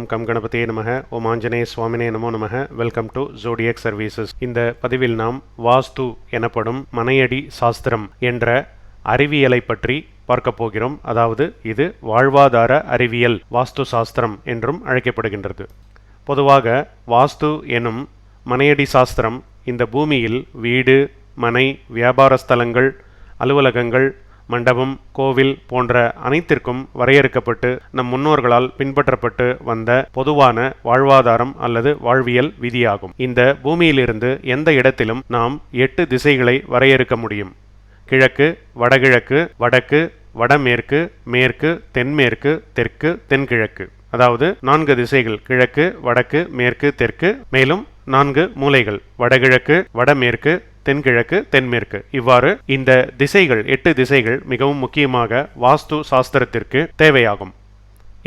ஓம் come கணபதியே நமக. ஓம் ஆஞ்சநேய சுவாமினே நமோ நமக. Welcome to zodiac services. இந்த பதிவில் நாம் வாஸ்து எனப்படும் மனையடி சாஸ்திரம் என்ற அறிவியலை பற்றி பார்க்க போகிறோம். அதாவது இது வாழ்வாதார அறிவியல் வாஸ்து சாஸ்திரம் என்றும் அழைக்கப்படுகின்றது. பொதுவாக வாஸ்து எனும் மனையடி சாஸ்திரம் இந்த பூமியில் வீடு, மனை, வியாபார ஸ்தலங்கள், அலுவலகங்கள், மண்டபம், கோவில் போன்ற அனைத்திற்கும் வரையறுக்கப்பட்டு நம் முன்னோர்களால் பின்பற்றப்பட்டு வந்த பொதுவான வாழ்வாதாரம் அல்லது வாழ்வியல் விதியாகும். இந்த பூமியிலிருந்து எந்த இடத்திலும் நாம் 8 திசைகளை வரையறுக்க முடியும். கிழக்கு, வடகிழக்கு, வடக்கு, வடமேற்கு, மேற்கு, தென்மேற்கு, தெற்கு, தென்கிழக்கு. அதாவது 4 திசைகள்: கிழக்கு, வடக்கு, மேற்கு, தெற்கு. மேலும் 4 மூலைகள்: வடகிழக்கு, வடமேற்கு, தென்கிழக்கு, தென்மேற்கு. இவ்வாறு இந்த திசைகள் 8 திசைகள் மிகவும் முக்கியமாக வாஸ்து சாஸ்திரத்திற்கு தேவையாகும்.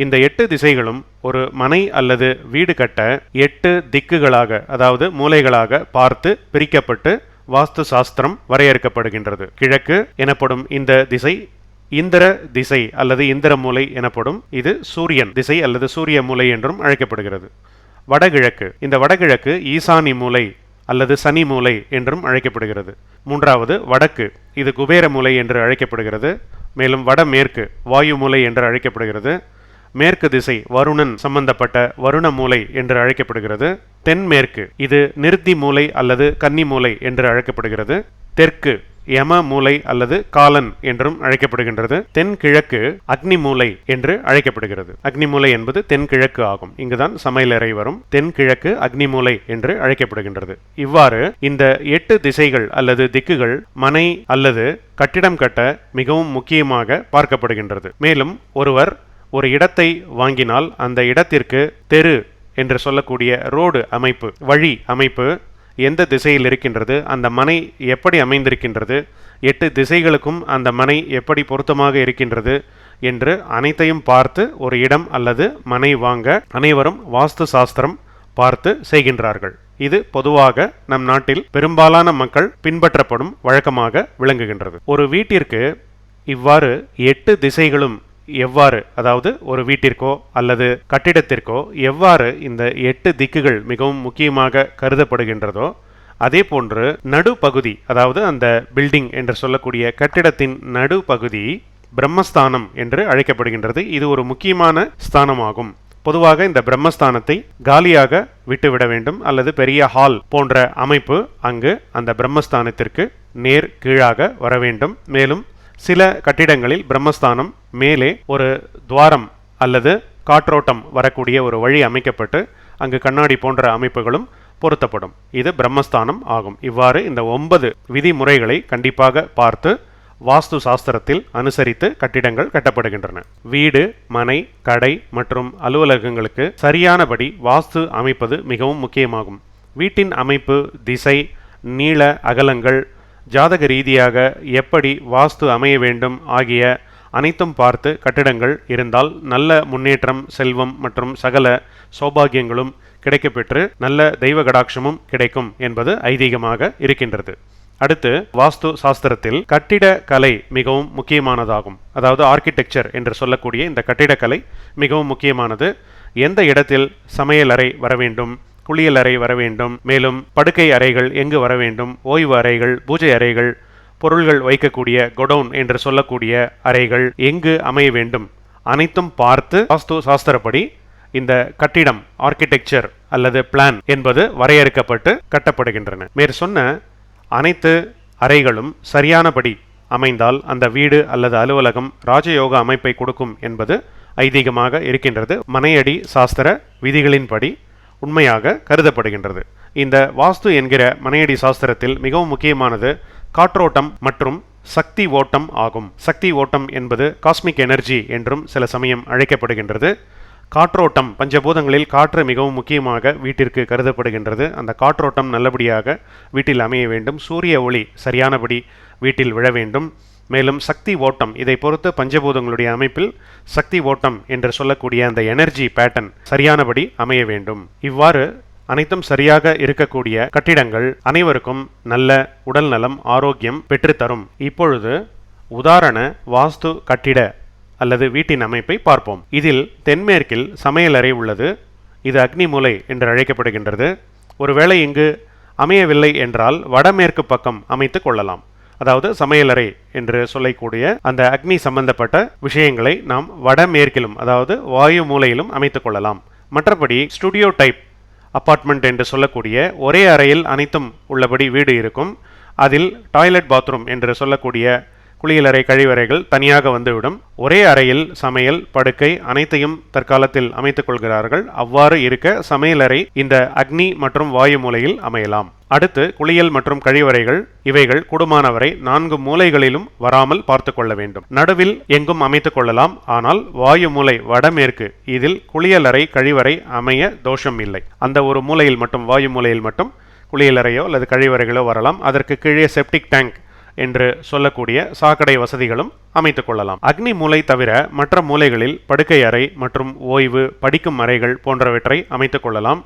இந்த 8 திசைகளும் ஒரு மனை அல்லது வீடு கட்ட 8 திக்குகளாக, அதாவது மூலைகளாக பார்த்து பிரிக்கப்பட்டு வாஸ்து சாஸ்திரம் வரையறுக்கப்படுகின்றது. கிழக்கு எனப்படும் இந்த திசை இந்திர திசை அல்லது இந்திர மூலை எனப்படும். இது சூரியன் திசை அல்லது சூரிய மூலை என்றும் அழைக்கப்படுகிறது. வடகிழக்கு, இந்த வடகிழக்கு ஈசானி மூலை அல்லது சனி மூலை என்றும் அழைக்கப்படுகிறது. மூன்றாவது வடக்கு, இது குபேர மூலை என்று அழைக்கப்படுகிறது. மேலும் வடமேற்கு வாயு மூலை என்று அழைக்கப்படுகிறது. மேற்கு திசை வருணன் சம்பந்தப்பட்ட வருண மூலை என்று அழைக்கப்படுகிறது. தென்மேற்கு, இது நிருத்தி மூலை அல்லது கன்னி மூலை என்று அழைக்கப்படுகிறது. தெற்கு யம மூலை அல்லது காலன் என்றும் அழைக்கப்படுகின்றது. தென்கிழக்கு அக்னி மூலை என்று அழைக்கப்படுகிறது. அக்னி மூலை என்பது தென்கிழக்கு ஆகும். இங்குதான் சமையலறை வரும். தென்கிழக்கு அக்னி மூலை என்று அழைக்கப்படுகின்றது. இவ்வாறு இந்த 8 திசைகள் அல்லது திக்குகள் மனை அல்லது கட்டிடம் கட்ட மிகவும் முக்கியமாக பார்க்கப்படுகின்றது. மேலும் ஒருவர் ஒரு இடத்தை வாங்கினால் அந்த இடத்திற்கு தெரு என்று சொல்லக்கூடிய ரோடு அமைப்பு, வழி அமைப்பு எந்த திசையில் இருக்கின்றது, அந்த மனை எப்படி அமைந்திருக்கின்றது, 8 திசைகளுக்கும் அந்த மனை எப்படி பொருத்தமாக இருக்கின்றது என்று அனைத்தையும் பார்த்து ஒரு இடம் அல்லது மனை வாங்க அனைவரும் வாஸ்து சாஸ்திரம் பார்த்து செய்கின்றார்கள். இது பொதுவாக நம் நாட்டில் பெரும்பாலான மக்கள் பின்பற்றப்படும் வழக்கமாக விளங்குகின்றது. ஒரு வீட்டிற்கு இவ்வாறு 8 திசைகளும் எவ்வாறு, அதாவது ஒரு வீட்டிற்கோ அல்லது கட்டிடத்திற்கோ எவ்வாறு இந்த 8 திக்குகள் மிகவும் முக்கியமாக கருதப்படுகின்றதோ, அதே போன்று நடுப்பகுதி, அதாவது அந்த பில்டிங் என்று சொல்லக்கூடிய கட்டிடத்தின் நடுப்பகுதி பிரம்மஸ்தானம் என்று அழைக்கப்படுகின்றது. இது ஒரு முக்கியமான ஸ்தானமாகும். பொதுவாக இந்த பிரம்மஸ்தானத்தை காலியாக விட்டுவிட வேண்டும் அல்லது பெரிய ஹால் போன்ற அமைப்பு அங்கு அந்த பிரம்மஸ்தானத்திற்கு நேர் கீழாக வர வேண்டும். மேலும் சில கட்டிடங்களில் பிரம்மஸ்தானம் மேலே ஒரு துவாரம் அல்லது காற்றோட்டம் வரக்கூடிய ஒரு வழி அமைக்கப்பட்டு அங்கு கண்ணாடி போன்ற அமைப்புகளும் பொருத்தப்படும். இது பிரம்மஸ்தானம் ஆகும். இவ்வாறு இந்த 9 விதிமுறைகளை கண்டிப்பாக பார்த்து வாஸ்து சாஸ்திரத்தில் அனுசரித்து கட்டிடங்கள் கட்டப்படுகின்றன. வீடு, மனை, கடை மற்றும் அலுவலகங்களுக்கு சரியானபடி வாஸ்து அமைப்பது மிகவும் முக்கியமாகும். வீட்டின் அமைப்பு, திசை, நீள அகலங்கள், ஜாதக ரீதியாக எப்படி வாஸ்து அமைய வேண்டும் ஆகிய அனைத்தும் பார்த்து கட்டிடங்கள் இருந்தால் நல்ல முன்னேற்றம், செல்வம் மற்றும் சகல சௌபாகியங்களும் கிடைக்கப்பெற்று நல்ல தெய்வ கடாட்சமும் கிடைக்கும் என்பது ஐதீகமாக இருக்கின்றது. அடுத்து வாஸ்து சாஸ்திரத்தில் கட்டிட கலை மிகவும் முக்கியமானதாகும். அதாவது ஆர்கிடெக்சர் என்று சொல்லக்கூடிய இந்த கட்டிடக்கலை மிகவும் முக்கியமானது. எந்த இடத்தில் சமையலறை வர வேண்டும், குளியலறை வர வேண்டும், மேலும் படுக்கை அறைகள் எங்கு வர வேண்டும், ஓய்வு அறைகள், பூஜை அறைகள், பொருள்கள் வைக்கக்கூடிய கொடவுன் என்று சொல்லக்கூடிய அறைகள் எங்கு அமைய வேண்டும், அனைத்தும் பார்த்து வாஸ்து சாஸ்திரப்படி இந்த கட்டிடம் ஆர்கிடெக்சர் அல்லது பிளான் என்பது வரையறுக்கப்பட்டு கட்டப்படுகின்றன. மேற்சொன்ன அனைத்து அறைகளும் சரியானபடி அமைந்தால் அந்த வீடு அல்லது அலுவலகம் ராஜயோக அமைப்பை கொடுக்கும் என்பது ஐதீகமாக இருக்கின்றது. மனையடி சாஸ்திர விதிகளின்படி உண்மையாக கருதப்படுகின்றது. இந்த வாஸ்து என்கிற மனையடி சாஸ்திரத்தில் மிகவும் முக்கியமானது காற்றோட்டம் மற்றும் சக்தி ஓட்டம் ஆகும். சக்தி ஓட்டம் என்பது காஸ்மிக் எனர்ஜி என்றும் சில சமயம் அழைக்கப்படுகின்றது. காற்றோட்டம், பஞ்சபூதங்களில் காற்று மிகவும் முக்கியமாக வீட்டிற்கு கருதப்படுகின்றது. அந்த காற்றோட்டம் நல்லபடியாக வீட்டில் அமைய வேண்டும். சூரிய ஒளி சரியானபடி வீட்டில் விழ வேண்டும். மேலும் சக்தி ஓட்டம், இதை பொறுத்து பஞ்சபூதங்களுடைய அமைப்பில் சக்தி ஓட்டம் என்று சொல்லக்கூடிய அந்த எனர்ஜி பேட்டர்ன் சரியானபடி அமைய வேண்டும். இவ்வாறு அனைத்தும் சரியாக இருக்கக்கூடிய கட்டிடங்கள் அனைவருக்கும் நல்ல உடல் நலம், ஆரோக்கியம் பெற்றுத்தரும். இப்பொழுது உதாரண வாஸ்து கட்டிட அல்லது வீட்டின் அமைப்பை பார்ப்போம். இதில் தென்மேற்கில் சமையலறை உள்ளது. இது அக்னி மூலை என்று அழைக்கப்படுகின்றது. ஒருவேளை இங்கு அமையவில்லை என்றால் வடமேற்கு பக்கம் அமைத்து கொள்ளலாம். அதாவது சமையலறை என்று சொல்லக்கூடிய அந்த அக்னி சம்பந்தப்பட்ட விஷயங்களை நாம் வடமேற்கிலும் அதாவது வாயு மூலையிலும் அமைத்துக் கொள்ளலாம். மற்றபடி ஸ்டுடியோ டைப் அபார்ட்மெண்ட் என்று சொல்லக்கூடிய ஒரே அறையில் அனைத்தும் உள்ளபடி வீடு இருக்கும். அதில் டாய்லெட் பாத்ரூம் என்று சொல்லக்கூடிய குளியலறை கழிவறைகள் தனியாக வந்துவிடும். ஒரே அறையில் சமையல் படுக்கை அனைத்தையும் தற்காலத்தில் அமைத்துக் கொள்கிறார்கள். அவ்வாறு இருக்க சமையலறை இந்த அக்னி மற்றும் வாயு மூலையில் அமையலாம். அடுத்து குளியல் மற்றும் கழிவறைகள் இவைகள் கூடுமானவரை 4 மூலைகளிலும் வராமல் பார்த்து கொள்ள வேண்டும். நடுவில் எங்கும் அமைத்துக் கொள்ளலாம். ஆனால் வாயு மூலை வடமேற்கு இதில் குளியலறை கழிவறை அமைய தோஷம் இல்லை. அந்த ஒரு மூலையில் மட்டும் வாயு மூலையில் மட்டும் குளியலறையோ அல்லது கழிவறைகளோ வரலாம். அதற்கு கீழே செப்டிக் டேங்க் என்று சொல்லக்கூடிய சாக்கடை வசதிகளும் அமைத்துக் கொள்ளலாம். அக்னி மூலை தவிர மற்ற மூலைகளில் படுக்கை அறை மற்றும் ஓய்வு படிக்கும் அறைகள் போன்றவற்றை அமைத்துக் கொள்ளலாம்.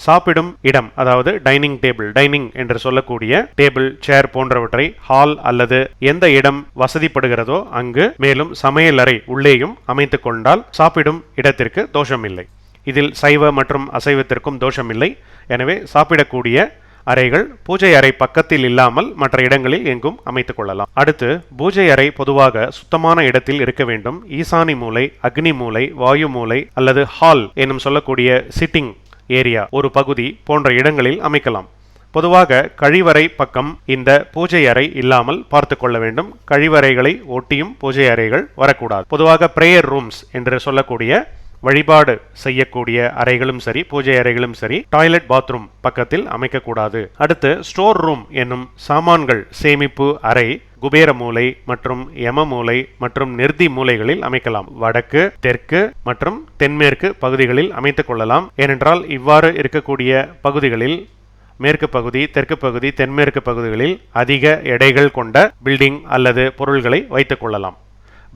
சாப்பிடும் இடம் அதாவது டைனிங் டேபிள் டைனிங் என்று சொல்லக்கூடிய டேபிள் சேர் போன்றவற்றை ஹால் அல்லது எந்த இடம் வசதிப்படுகிறதோ அங்கு மேலும் சமையலறை உள்ளேயும் அமைத்துக் கொண்டால் சாப்பிடும் இடத்திற்கு தோஷமில்லை. இதில் சைவ மற்றும் அசைவத்திற்கும் தோஷமில்லை. எனவே சாப்பிடக்கூடிய அறைகள் பூஜை அறை பக்கத்தில் இல்லாமல் மற்ற இடங்களில் எங்கும் அமைத்துக் கொள்ளலாம். அடுத்து பூஜை அறை பொதுவாக சுத்தமான இடத்தில் இருக்க வேண்டும். ஈசானி மூலை அக்னி மூலை வாயு மூலை அல்லது ஹால் எனும் சொல்லக்கூடிய சிட்டிங் ஏரியா ஒரு பகுதி போன்ற இடங்களில் அமைக்கலாம். பொதுவாக கழிவறை பக்கம் இந்த பூஜை அறை இல்லாமல் பார்த்து கொள்ள வேண்டும். கழிவறைகளை ஒட்டியும் பூஜை அறைகள் வரக்கூடாது. பொதுவாக பிரேயர் ரூம்ஸ் என்று சொல்லக்கூடிய வழிபாடு செய்யக்கூடிய அறைகளும் சரி பூஜை அறைகளும் சரி டாய்லெட் பாத்ரூம் பக்கத்தில் அமைக்கக்கூடாது. அடுத்து ஸ்டோர் ரூம் என்னும் சாமான்கள் சேமிப்பு அறை குபேர மூலை மற்றும் யம மூலை மற்றும் நிர்தி மூலைகளில் அமைக்கலாம். வடக்கு தெற்கு மற்றும் தென்மேற்கு பகுதிகளில் அமைத்துக் கொள்ளலாம். ஏனென்றால் இவ்வாறு இருக்கக்கூடிய பகுதிகளில் மேற்கு பகுதி தெற்கு பகுதி தென்மேற்கு பகுதிகளில் அதிக எடைகள் கொண்ட பில்டிங் அல்லது பொருள்களை வைத்துக் கொள்ளலாம்.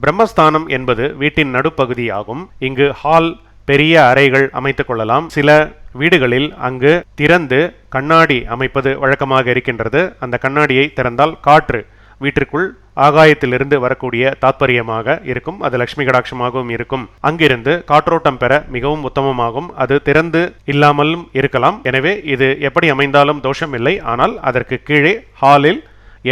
பிரம்மஸ்தானம் என்பது வீட்டின் நடுப்பகுதி ஆகும். இங்கு ஹால் பெரிய அறைகள் அமைத்துக் கொள்ளலாம். சில வீடுகளில் அங்கு திறந்து கண்ணாடி அமைப்பது வழக்கமாக இருக்கின்றது. அந்த கண்ணாடியை திறந்தால் காற்று வீட்டிற்குள் ஆகாயத்திலிருந்து வரக்கூடிய தாத்பரியமாக இருக்கும். அது லட்சுமி கடாட்சமாகவும் இருக்கும். அங்கிருந்து காற்றோட்டம் பெற மிகவும் உத்தமமாகும். அது திறந்து இல்லாமலும் இருக்கலாம். எனவே இது எப்படி அமைந்தாலும் தோஷம் இல்லை. ஆனால் அதற்கு கீழே ஹாலில்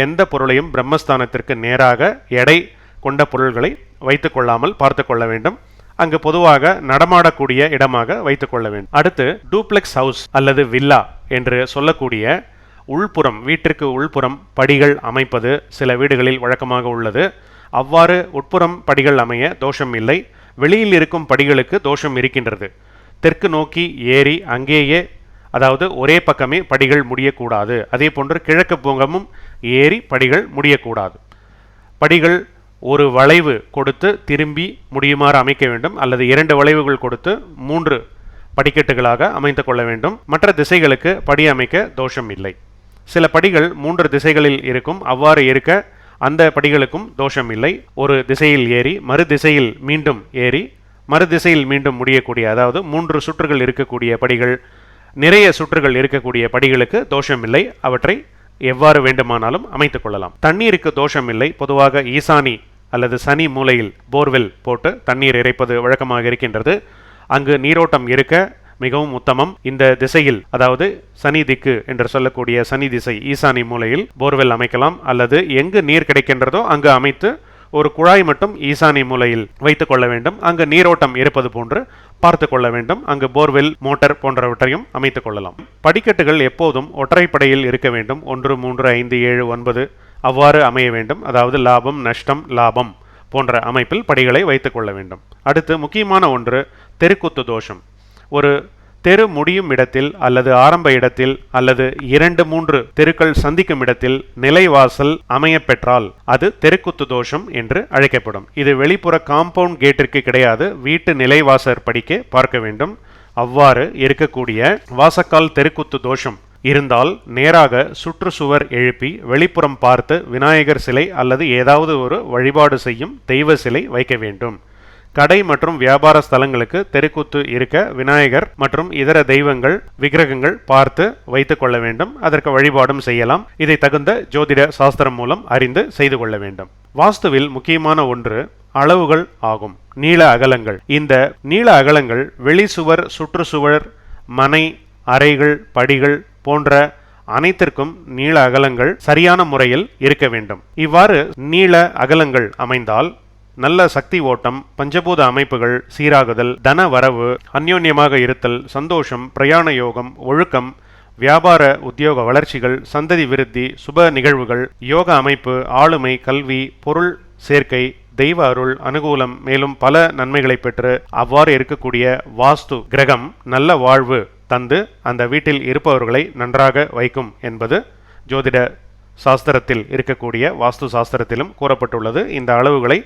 எந்த பொருளையும் பிரம்மஸ்தானத்திற்கு நேராக எடை கொண்ட பொருள்களை வைத்துக் கொள்ளாமல் பார்த்து கொள்ள வேண்டும். அங்கு பொதுவாக நடமாடக்கூடிய இடமாக வைத்துக் கொள்ள வேண்டும். அடுத்து டூப்ளெக்ஸ் ஹவுஸ் அல்லது வில்லா என்று சொல்லக்கூடிய உள்புறம் வீட்டிற்கு உள்புறம் படிகள் அமைப்பது சில வீடுகளில் வழக்கமாக உள்ளது. அவ்வாறு உட்புறம் படிகள் அமைய தோஷம் இல்லை. வெளியில் இருக்கும் படிகளுக்கு தோஷம் இருக்கின்றது. தெற்கு நோக்கி ஏறி அங்கேயே அதாவது ஒரே பக்கமே படிகள் முடியக்கூடாது. அதே போன்று கிழக்கு பக்கமும் ஏறி படிகள் முடியக்கூடாது. படிகள் ஒரு வளைவு கொடுத்து திரும்பி முடியுமாறு அமைக்க வேண்டும். அல்லது 2 வளைவுகள் கொடுத்து 3 படிக்கட்டுகளாக அமைத்துக் கொள்ள வேண்டும். மற்ற திசைகளுக்கு படி அமைக்க தோஷம் இல்லை. சில படிகள் 3 திசைகளில் இருக்கும். அவ்வாறு இருக்க அந்த படிகளுக்கும் தோஷம் இல்லை. ஒரு திசையில் ஏறி மறு திசையில் மீண்டும் ஏறி மறு திசையில் மீண்டும் முடியக்கூடிய அதாவது 3 சுற்றுகள் இருக்கக்கூடிய படிகள் நிறைய சுற்றுகள் இருக்கக்கூடிய படிகளுக்கு தோஷம் இல்லை. அவற்றை எவ்வாறு வேண்டுமானாலும் அமைத்துக் கொள்ளலாம். தண்ணீருக்கு தோஷம் இல்லை. பொதுவாக ஈசானி அல்லது சனி மூலையில் போர்வெல் போட்டு தண்ணீர் இறைப்பது வழக்கமாக இருக்கின்றது. அங்கு நீரோட்டம் இருக்க மிகவும் உத்தமம். இந்த திசையில் அதாவது சனி திக்கு என்று சொல்லக்கூடிய சனி திசை ஈசானி மூலையில் போர்வெல் அமைக்கலாம். அல்லது எங்கு நீர் கிடைக்கின்றதோ அங்கு அமைத்து ஒரு குழாய் மட்டும் ஈசானி மூலையில் வைத்துக் கொள்ள வேண்டும். அங்கு நீரோட்டம் இருப்பது போன்று பார்த்து கொள்ள வேண்டும். அங்கு போர்வெல் மோட்டார் போன்றவற்றையும் அமைத்துக் கொள்ளலாம். படிக்கட்டுகள் எப்போதும் ஒற்றைப்படையில் இருக்க வேண்டும். 1 3 5 7 9 அவ்வாறு அமைய வேண்டும். அதாவது லாபம் நஷ்டம் லாபம் போன்ற அமைப்பில் படிகளை வைத்துக் கொள்ள வேண்டும். அடுத்து முக்கியமான ஒன்று தெருக்குத்து தோஷம். ஒரு தெரு முடியும் இடத்தில் அல்லது ஆரம்ப இடத்தில் அல்லது 2 3 தெருக்கள் சந்திக்கும் இடத்தில் நிலைவாசல் அமைய பெற்றால் அது தெருக்குத்து தோஷம் என்று அழைக்கப்படும். இது வெளிப்புற காம்பவுண்ட் கேட்டிற்கு கிடையாது. வீட்டு நிலைவாசற் படிக்க பார்க்க வேண்டும். அவ்வாறு இருக்கக்கூடிய வாசக்கால் தெருக்குத்து தோஷம் இருந்தால் நேராக சுற்றுச்சுவர் எழுப்பி வெளிப்புறம் பார்த்து விநாயகர் சிலை அல்லது ஏதாவது ஒரு வழிபாடு செய்யும் தெய்வ சிலை வைக்க வேண்டும். கடை மற்றும் வியாபார ஸ்தலங்களுக்கு தெருக்குத்து இருக்க விநாயகர் மற்றும் இதர தெய்வங்கள் விக்கிரகங்கள் பார்த்து வைத்துக் கொள்ள வேண்டும். அதற்கு வழிபாடும் செய்யலாம். இதை தகுந்த ஜோதிட சாஸ்திரம் மூலம் அறிந்து செய்து கொள்ள வேண்டும். வாஸ்துவில் முக்கியமான ஒன்று அளவுகள் ஆகும். நீள அகலங்கள். இந்த நீள அகலங்கள் வெளி சுவர் சுற்றுச்சுவர் மனை, அறைகள், படிகள் போன்ற அனைத்திற்கும் நீள அகலங்கள் சரியான முறையில் இருக்க வேண்டும். இவ்வாறு நீள அகலங்கள் அமைந்தால் நல்ல சக்தி ஓட்டம், பஞ்சபூத அமைப்புகள் சீராகுதல், தன வரவு, அந்யோன்யமாக இருத்தல், சந்தோஷம், பிரயாண யோகம், ஒழுக்கம், வியாபார உத்தியோக வளர்ச்சிகள், சந்ததி விருத்தி, சுப நிகழ்வுகள், யோக அமைப்பு, ஆளுமை, கல்வி, பொருள் சேர்க்கை, தெய்வ அருள், அனுகூலம், மேலும் பல நன்மைகளை பெற்று அவ்வாறு இருக்கக்கூடிய வாஸ்து கிரகம் நல்ல வாழ்வு தந்து அந்த வீட்டில் இருப்பவர்களை நன்றாக வைக்கும் என்பது ஜோதிட சாஸ்திரத்தில் இருக்கக்கூடிய வாஸ்து சாஸ்திரத்திலும் கூறப்பட்டுள்ளது. இந்த அளவுகளை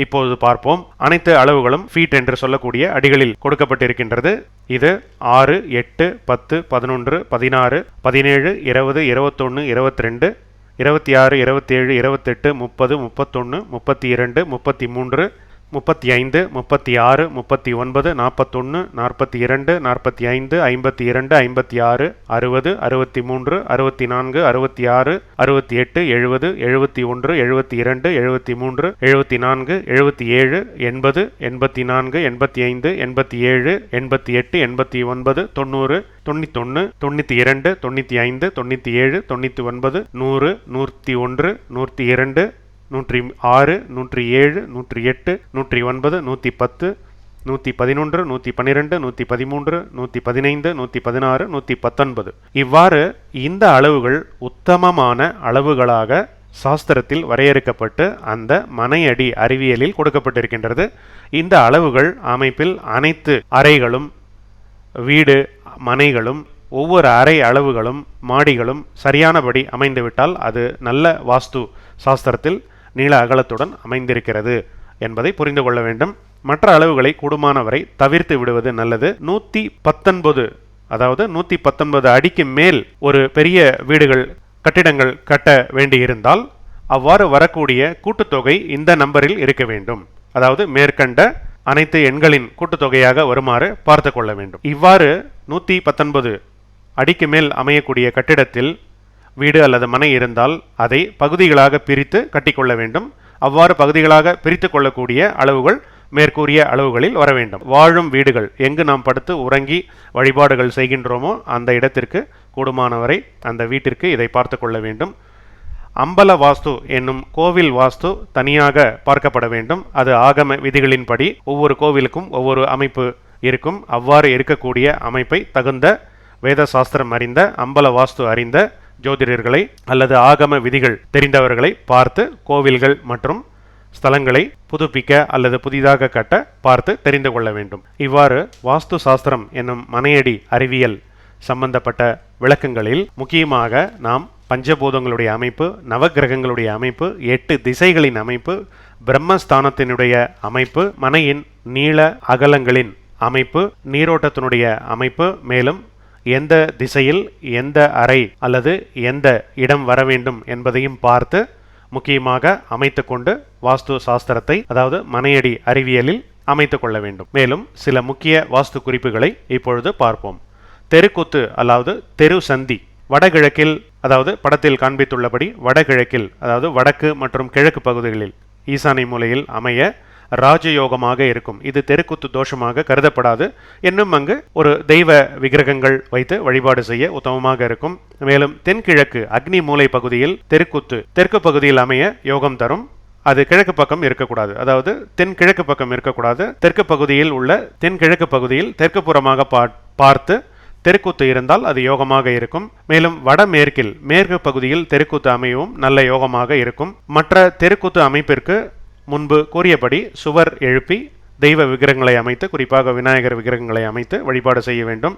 இப்போது பார்ப்போம். அனைத்து அளவுகளும் ஃபீட் என்று சொல்லக்கூடிய அடிகளில் கொடுக்கப்பட்டிருக்கின்றது. இது 6, 8, 10, 11, 16, 17, 20, 21, 22, 26, 27, 28, 30, 31, 32, 33, 35, 36, 39, 41, 42, 45, 52, 56, 60, 63, 64, 66, 68, 70, 71, 72, 73, 74, 77, 80, 84, 85, 87, 88, 89, 90, 91, 92, 95, 97, 99, 100, 101, 102, 106, 107, 108, 109, 110, 111, 112, 113, 115, 116, 119. இவ்வாறு இந்த அளவுகள் உத்தமமான அளவுகளாக சாஸ்திரத்தில் வரையறுக்கப்பட்டு அந்த மனையடி அறிவியலில் கொடுக்கப்பட்டிருக்கின்றது. இந்த அளவுகள் அமைப்பில் அனைத்து அறைகளும், வீடு, மனைகளும், ஒவ்வொரு அறை அளவுகளும், மாடிகளும் சரியானபடி அமைந்துவிட்டால் அது நல்ல வாஸ்து சாஸ்திரத்தில் நீள அகலத்துடன் அமைந்திருக்கிறது என்பதை புரிந்து கொள்ள வேண்டும். மற்ற அளவுகளை கூடுமானவரை தவிர்த்து விடுவது நல்லது. 119, அதாவது 119 அடிக்கு மேல் ஒரு பெரிய வீடுகள், கட்டிடங்கள் கட்ட வேண்டியிருந்தால் அவ்வாறு வரக்கூடிய கூட்டுத்தொகை இந்த நம்பரில் இருக்க வேண்டும். அதாவது மேற்கண்ட அனைத்து எண்களின் கூட்டுத்தொகையாக வருமாறு பார்த்து கொள்ள வேண்டும். இவ்வாறு 119 அடிக்கு மேல் அமையக்கூடிய கட்டிடத்தில் வீடு அல்லது மனை இருந்தால் அதை பகுதிகளாக பிரித்து கட்டிக்கொள்ள வேண்டும். அவ்வாறு பகுதிகளாக பிரித்து கொள்ளக்கூடிய அளவுகள் மேற்கூறிய அளவுகளில் வர வேண்டும். வாழும் வீடுகள், எங்கு நாம் படுத்து உறங்கி வழிபாடுகள் செய்கின்றோமோ அந்த இடத்திற்கு கூடுமானவரை அந்த வீட்டிற்கு இதை பார்த்து கொள்ள வேண்டும். அம்பல வாஸ்து என்னும் கோவில் வாஸ்து தனியாக பார்க்கப்பட வேண்டும். அது ஆகம விதிகளின்படி ஒவ்வொரு கோவிலுக்கும் ஒவ்வொரு அமைப்பு இருக்கும். அவ்வாறு இருக்கக்கூடிய அமைப்பை தகுந்த வேத சாஸ்திரம் அறிந்த, அம்பல வாஸ்து அறிந்த ஜோதிடர்களை அல்லது ஆகம விதிகள் தெரிந்தவர்களை பார்த்து கோவில்கள் மற்றும் ஸ்தலங்களை புதுப்பிக்க அல்லது புதிதாக கட்ட பார்த்து தெரிந்து கொள்ள வேண்டும். இவ்வாறு வாஸ்து சாஸ்திரம் என்னும் மனையடி அறிவியல் சம்பந்தப்பட்ட விளக்கங்களில் முக்கியமாக நாம் பஞ்சபூதங்களுடைய அமைப்பு, நவகிரகங்களுடைய அமைப்பு, 8 திசைகளின் அமைப்பு, பிரம்மஸ்தானத்தினுடைய அமைப்பு, மனையின் நீள அகலங்களின் அமைப்பு, நீரோட்டத்தினுடைய அமைப்பு, மேலும் எந்த திசையில் எந்த அறை அல்லது எந்த இடம் வர வேண்டும் என்பதையும் பார்த்து முக்கியமாக அமைத்து கொண்டு வாஸ்து சாஸ்திரத்தை, அதாவது மனையடி அறிவியலில் அமைத்து கொள்ள வேண்டும். மேலும் சில முக்கிய வாஸ்து குறிப்புகளை இப்பொழுது பார்ப்போம். தெருக்குத்து, அதாவது தெரு சந்தி, வடகிழக்கில், அதாவது படத்தில் காண்பித்துள்ளபடி வடகிழக்கில், அதாவது வடக்கு மற்றும் கிழக்கு பகுதிகளில் ஈசானை மூலையில் அமைய ராஜயோகமாக இருக்கும். இது தெருக்குத்து தோஷமாக கருதப்படாது. இன்னும் அங்கு ஒரு தெய்வ விக்கிரகங்கள் வைத்து வழிபாடு செய்ய உத்தமமாக இருக்கும். மேலும் தென்கிழக்கு அக்னி மூலை பகுதியில் தெருக்குத்து தெற்கு பகுதியில் அமைய யோகம் தரும். அது கிழக்கு பக்கம் இருக்கக்கூடாது, அதாவது தென்கிழக்கு பக்கம் இருக்கக்கூடாது. தெற்கு பகுதியில் உள்ள தென்கிழக்கு பகுதியில் தெற்கு புறமாக பார்த்து தெருக்குத்து இருந்தால் அது யோகமாக இருக்கும். மேலும் வடமேற்கில் மேற்கு பகுதியில் தெருக்குத்து அமையவும் நல்ல யோகமாக இருக்கும். மற்ற தெருக்குத்து அமைப்பிற்கு முன்பு கூறியபடி சுவர் எழுப்பி தெய்வ விக்கிரகங்களை அமைத்து, குறிப்பாக விநாயகர் விக்கிரகங்களை அமைத்து வழிபாடு செய்ய வேண்டும்.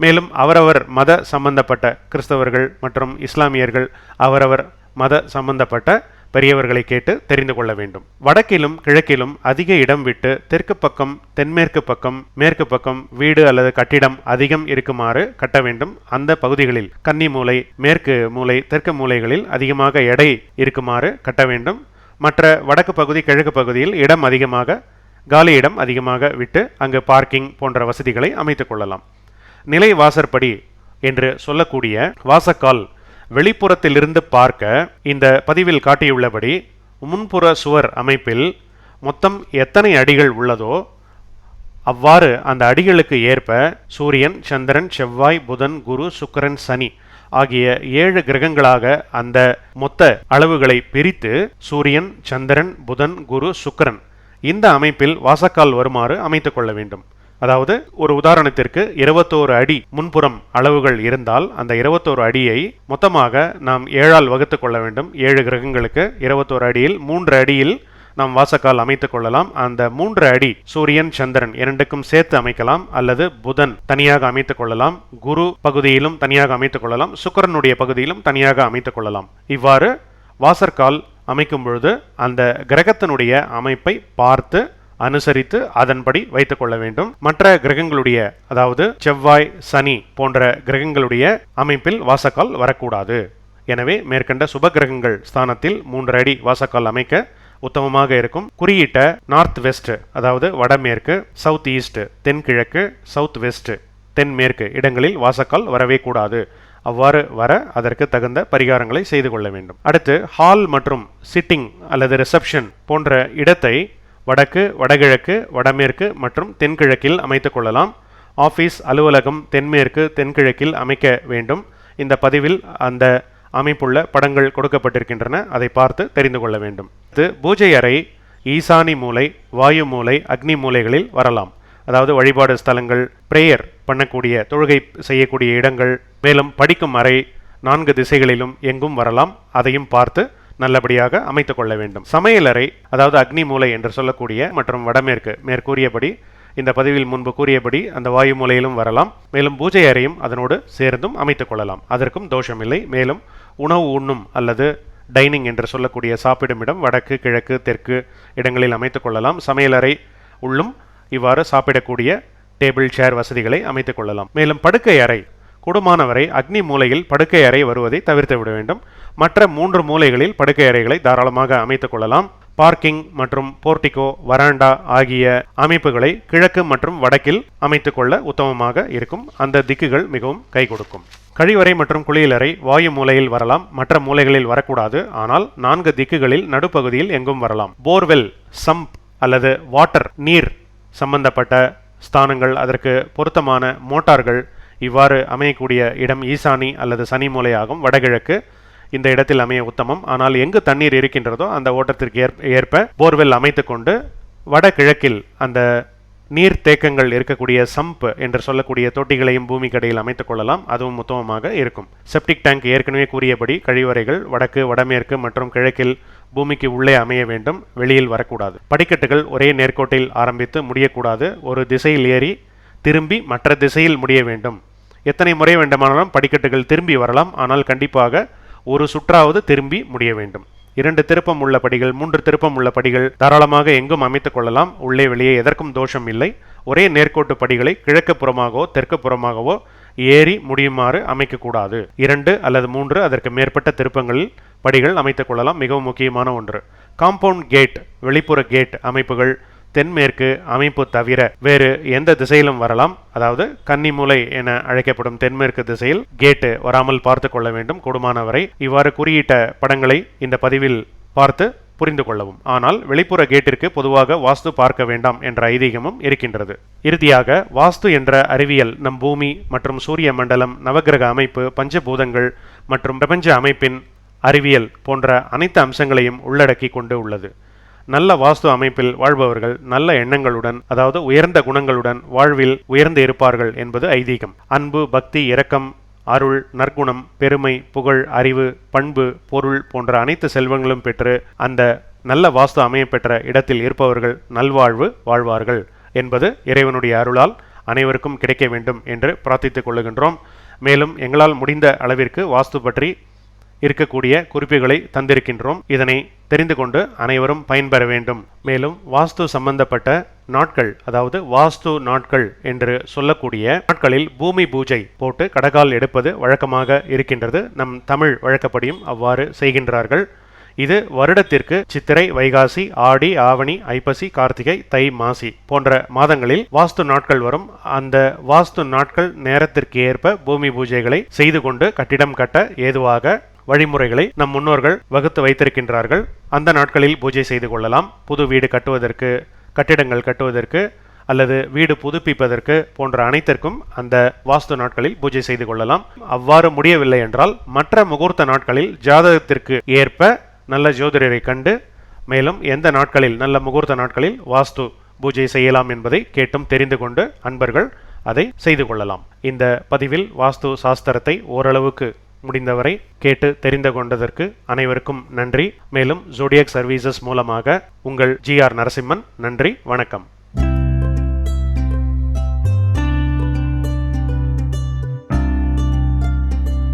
மேலும் அவரவர் மத சம்பந்தப்பட்ட கிறிஸ்தவர்கள் மற்றும் இஸ்லாமியர்கள் அவரவர் மத சம்பந்தப்பட்ட பெரியவர்களை கேட்டு தெரிந்து கொள்ள வேண்டும். வடக்கிலும் கிழக்கிலும் அதிக இடம் விட்டு தெற்கு பக்கம், தென்மேற்கு பக்கம், மேற்கு பக்கம் வீடு அல்லது கட்டிடம் அதிகம் இருக்குமாறு கட்ட வேண்டும். அந்த பகுதிகளில் கன்னி மூலை, மேற்கு மூலை, தெற்கு மூலைகளில் அதிகமாக எடை இருக்குமாறு கட்ட வேண்டும். மற்ற வடக்கு பகுதி, கிழக்கு பகுதியில் இடம் அதிகமாக, காலி இடம் அதிகமாக விட்டு அங்கு பார்க்கிங் போன்ற வசதிகளை அமைத்துக் கொள்ளலாம். நிலை வாசற்படி என்று சொல்லக்கூடிய வாசக்கால் வெளிப்புறத்திலிருந்து பார்க்க இந்த பதிவில் காட்டியுள்ளபடி முன்புற சுவர் அமைப்பில் மொத்தம் எத்தனை அடிகள் உள்ளதோ அவ்வாறு அந்த அடிகளுக்கு ஏற்ப சூரியன், சந்திரன், செவ்வாய், புதன், குரு, சுக்கிரன், சனி ஆகிய 7 கிரகங்களாக அந்த மொத்த அளவுகளை பிரித்து சூரியன், சந்திரன், புதன், குரு, சுக்கிரன் இந்த அமைப்பில் வாசக்கால் வருமாறு அமைத்துக் கொள்ள வேண்டும். அதாவது ஒரு உதாரணத்திற்கு 21 அடி முன்புறம் அளவுகள் இருந்தால் அந்த 21 அடியை மொத்தமாக நாம் 7ஆல் வகுத்து கொள்ள வேண்டும். 7 கிரகங்களுக்கு 21 அடியில் 3 அடியில் நாம் வாசக்கால் அமைத்துக் கொள்ளலாம். அந்த 3 அடி சூரியன், சந்திரன் இரண்டுக்கும் சேர்த்து அமைக்கலாம், அல்லது புதன் தனியாக அமைத்துக் கொள்ளலாம், குரு பகுதியிலும் தனியாக அமைத்துக் கொள்ளலாம், சுக்கிரனுடைய பகுதியிலும் தனியாக அமைத்துக் கொள்ளலாம். இவ்வாறு வாசற்கால் அமைக்கும் பொழுது அந்த கிரகத்தினுடைய அமைப்பை பார்த்து அனுசரித்து அதன்படி வைத்துக் கொள்ள வேண்டும். மற்ற கிரகங்களுடைய, அதாவது செவ்வாய், சனி போன்ற கிரகங்களுடைய அமைப்பில் வாசக்கால் வரக்கூடாது. எனவே மேற்கண்ட சுப கிரகங்கள் ஸ்தானத்தில் 3 அடி வாசக்கால் அமைக்க உத்தமமாக இருக்கும். குறியிட்ட நார்த் வெஸ்ட், அதாவது வடமேற்கு, சவுத் ஈஸ்ட் தென்கிழக்கு, சவுத் வெஸ்ட் தென்மேற்கு இடங்களில் வாசக்கால் வரவே கூடாது. அவ்வாறு வர அதற்கு தகுந்த பரிகாரங்களை செய்து கொள்ள வேண்டும். அடுத்து ஹால் மற்றும் சிட்டிங் அல்லது ரிசப்ஷன் போன்ற இடத்தை வடக்கு, வடகிழக்கு, வடமேற்கு மற்றும் தென்கிழக்கில் அமைத்துக் கொள்ளலாம். ஆபீஸ், அலுவலகம் தென்மேற்கு, தென்கிழக்கில் அமைக்க வேண்டும். இந்த பதிவில் அந்த அமைப்புள்ள படங்கள் கொடுக்கப்பட்டிருக்கின்றன, அதை பார்த்து தெரிந்து கொள்ள வேண்டும். இது பூஜை அறை ஈசானி மூலை, வாயு மூலை, அக்னி மூலைகளில் வரலாம். அதாவது வழிபாடு ஸ்தலங்கள், பிரேயர் பண்ணக்கூடிய, தொழுகை செய்யக்கூடிய இடங்கள், மேலும் படிக்கும் அறை 4 திசைகளிலும் எங்கும் வரலாம். அதையும் பார்த்து நல்லபடியாக அமைத்துக் கொள்ள வேண்டும். சமையலறை, அதாவது அக்னி மூலை என்று சொல்லக்கூடிய மற்றும் வடமேற்கு மேற்கூறியபடி இந்த பதிவில் முன்பு கூறியபடி அந்த வாயு மூலையிலும் வரலாம். மேலும் பூஜை அறையும் அதனோடு சேர்ந்தும் அமைத்துக் கொள்ளலாம். அதற்கும் தோஷமில்லை. மேலும் உணவு உண்ணும் அல்லது டைனிங் என்று சொல்லக்கூடிய சாப்பிடும் இடம் வடக்கு, கிழக்கு, தெற்கு இடங்களில் அமைத்துக் கொள்ளலாம். சமையலறை உள்ளும் இவ்வாறு சாப்பிடக்கூடிய டேபிள், சேர் வசதிகளை அமைத்துக் கொள்ளலாம். மேலும் படுக்கை அறை, கூடுமானவரை அக்னி மூலையில் படுக்கை அறை வருவதை தவிர்த்து விட வேண்டும். மற்ற 3 மூலைகளில் படுக்கை அறைகளை தாராளமாக அமைத்துக் கொள்ளலாம். பார்க்கிங் மற்றும் போர்டிகோ, வராண்டா ஆகிய அமைப்புகளை கிழக்கு மற்றும் வடக்கில் அமைத்துக் கொள்ள உத்தமமாக இருக்கும். அந்த திக்குகள் மிகவும் கை கொடுக்கும். கழிவறை மற்றும் குளியலறை வாயு மூலையில் வரலாம், மற்ற மூலைகளில் வரக்கூடாது. ஆனால் 4 திக்குகளில் நடுப்பகுதியில் எங்கும் வரலாம். போர்வெல், சம்ப் அல்லது வாட்டர் நீர் சம்பந்தப்பட்ட ஸ்தானங்கள், அதற்கு பொருத்தமான மோட்டார்கள் இவ்வாறு அமையக்கூடிய இடம் ஈசானி அல்லது சனி மூலையாகும். வடகிழக்கு இந்த இடத்தில் அமைய உத்தமம். ஆனால் எங்கு தண்ணீர் இருக்கின்றதோ அந்த ஓட்டத்திற்கு ஏற்ப போர்வெல் அமைத்துக் கொண்டு வடகிழக்கில் அந்த நீர் தேக்கங்கள் இருக்கக்கூடிய சம்ப் என்று சொல்லக்கூடிய தொட்டிகளையும் பூமிக்கடியில் அமைத்துக் கொள்ளலாம். அதுவும் உத்தமமாக இருக்கும். செப்டிக் டேங்க் ஏற்கனவே கூறியபடி கழிவறைகள் வடக்கு, வடமேற்கு மற்றும் கிழக்கில் பூமிக்கு உள்ளே அமைய வேண்டும், வெளியில் வரக்கூடாது. படிக்கட்டுகள் ஒரே நேர்கோட்டில் ஆரம்பித்து முடியக்கூடாது. ஒரு திசையில் ஏறி திரும்பி மற்ற திசையில் முடிய வேண்டும். எத்தனை முறை வேண்டுமானாலும் படிக்கட்டுகள் திரும்பி வரலாம், ஆனால் கண்டிப்பாக ஒரு சுற்றாவது திரும்பி முடிய வேண்டும். 2 திருப்பம் உள்ள படிகள், 3 திருப்பம் உள்ள படிகள் தாராளமாக எங்கும் அமைத்துக் கொள்ளலாம். உள்ளே வெளியே எதற்கும் தோஷம் இல்லை. ஒரே நேர்கோட்டு படிகளை கிழக்கு புறமாகவோ தெற்கு புறமாகவோ ஏறி முடியுமாறு அமைக்கக்கூடாது. 2 அல்லது 3 அதற்கு மேற்பட்ட திருப்பங்களில் படிகள் அமைத்துக் கொள்ளலாம். மிகவும் முக்கியமான ஒன்று. காம்பவுண்ட் கேட், வெளிப்புற கேட் அமைப்புகள் தென்மேற்கு அமைப்பு தவிர வேறு எந்த திசையிலும் வரலாம். அதாவது கன்னிமூலை என அழைக்கப்படும் தென்மேற்கு திசையில் கேட்டு வராமல் பார்த்து கொள்ள வேண்டும் கூடுமானவரை. இவ்வாறு குறியிட்ட படங்களை இந்த பதிவில் பார்த்து புரிந்து கொள்ளவும். ஆனால் வெளிப்புற கேட்டிற்கு பொதுவாக வாஸ்து பார்க்க வேண்டாம் என்ற ஐதீகமும் இருக்கின்றது. இறுதியாக வாஸ்து என்ற அறிவியல் நம் பூமி மற்றும் சூரிய மண்டலம், நவகிரக அமைப்பு, பஞ்சபூதங்கள் மற்றும் பிரபஞ்ச அமைப்பின் அறிவியல் போன்ற அனைத்து அம்சங்களையும் உள்ளடக்கி கொண்டு உள்ளது. நல்ல வாஸ்து அமைப்பில் வாழ்பவர்கள் நல்ல எண்ணங்களுடன், அதாவது உயர்ந்த குணங்களுடன் வாழ்வில் உயர்ந்து இருப்பார்கள் என்பது ஐதீகம். அன்பு, பக்தி, இரக்கம், அருள், நற்குணம், பெருமை, புகழ், அறிவு, பண்பு, பொருள் போன்ற அனைத்து செல்வங்களும் பெற்று அந்த நல்ல வாஸ்து அமைய பெற்ற இடத்தில் இருப்பவர்கள் நல்வாழ்வு வாழ்வார்கள் என்பது இறைவனுடைய அருளால் அனைவருக்கும் கிடைக்க வேண்டும் என்று பிரார்த்தித்துக் கொள்ளுகின்றோம். மேலும் எங்களால் முடிந்த அளவிற்கு வாஸ்து பற்றி இருக்கக்கூடிய குறிப்புகளை தந்திருக்கின்றோம். இதனை தெரிந்து கொண்டு அனைவரும் பயன்பெற வேண்டும். மேலும் வாஸ்து சம்பந்தப்பட்ட நாட்கள், அதாவது வாஸ்து நாட்கள் என்று சொல்லக்கூடிய நாட்களில் பூமி பூஜை போட்டு கடகால் எடுப்பது வழக்கமாக இருக்கின்றது. நம் தமிழ் வழக்கப்படியும் அவ்வாறு செய்கின்றார்கள். இது வருடத்திற்கு சித்திரை, வைகாசி, ஆடி, ஆவணி, ஐப்பசி, கார்த்திகை, தை, மாசி போன்ற மாதங்களில் வாஸ்து நாட்கள் வரும். அந்த வாஸ்து நாட்கள் நேரத்திற்கு ஏற்ப பூமி பூஜைகளை செய்து கொண்டு கட்டிடம் கட்ட ஏதுவாக வழிமுறைகளை நம் முன்னோர்கள் வகுத்து வைத்திருக்கின்றார்கள். அந்த நாட்களில் பூஜை செய்து கொள்ளலாம். புது வீடு கட்டுவதற்கு, கட்டிடங்கள் கட்டுவதற்கு அல்லது வீடு புதுப்பிப்பதற்கு போன்ற அனைத்திற்கும் அந்த வாஸ்து நாட்களில் பூஜை செய்து கொள்ளலாம். அவ்வாறு முடியவில்லை என்றால் மற்ற முகூர்த்த நாட்களில் ஜாதகத்திற்கு ஏற்ப நல்ல ஜோதிடரை கண்டு மேலும் எந்த நாட்களில் நல்ல முகூர்த்த நாட்களில் வாஸ்து பூஜை செய்யலாம் என்பதை கேட்டும் தெரிந்து கொண்டு அன்பர்கள் அதை செய்து கொள்ளலாம். இந்த பதிவில் வாஸ்து சாஸ்திரத்தை ஓரளவுக்கு முடிந்தவரை கேட்டு தெரிந்து கொண்டதற்கு அனைவருக்கும் நன்றி. மேலும் ஜோடியாக் சர்வீசஸ் மூலமாக உங்கள் GR நரசிம்மன். நன்றி, வணக்கம்.